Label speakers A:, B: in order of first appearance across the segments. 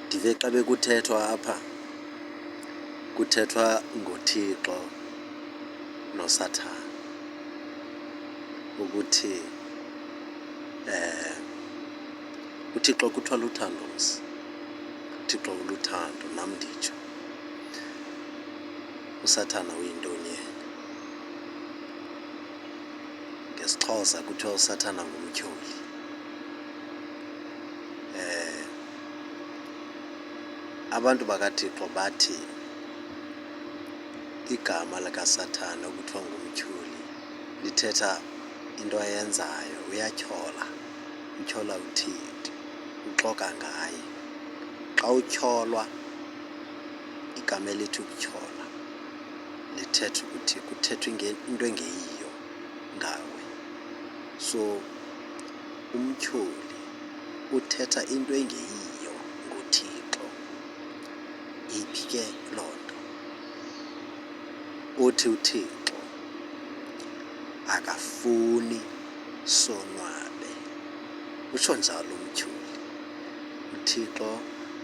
A: Ndive xa bekuthethwa apha kuthethwa ngoThixo noSathane ukuthi uThixo kuthiwa luthando mos. uThixo uluthando, nam nditsho. uSathane uyintoni yena? NgesiXhosa kuthiwa uSathane ngumtyholi. Abantu bakaThixo bathi igama likaSathane okuthiwa ngumtyholi lithetha into ayenzayo, uyatyhola, utyhola uThixo, uxoka ngaye. Xa utyholwa, igama elithi ukutyhola lithetha ukuthi kuthethwa into engeyiyo ngawe. So umtyholi uthetha into engeyiyo ngoThixo. Iphi ke loo nto? Uthi uThixo akafuni sonwabe. Utsho njalo umtyholi, uThixo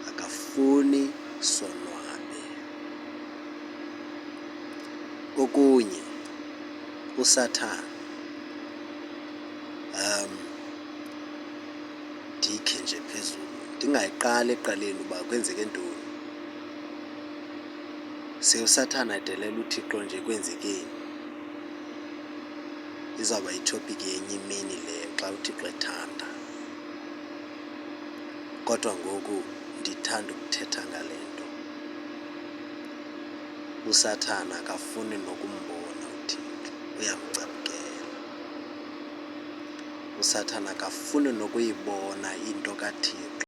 A: akafuni sonwabe. Okunye, uSathane ndikhe nje phezulu ndingayiqali ekuqaleni uba kwenzeke ntoni. uSathane adelela uThixo nje kwenzekeni. Izawuba yithopiki yenye imini leyo xa uThixo ethanda. Kodwa ngoku ndithanda ukuthetha ngale nto. uSathane akafuni nokumbona uThixo, uyamcapukela. uSathane akafuni nokuyibona into kaThixo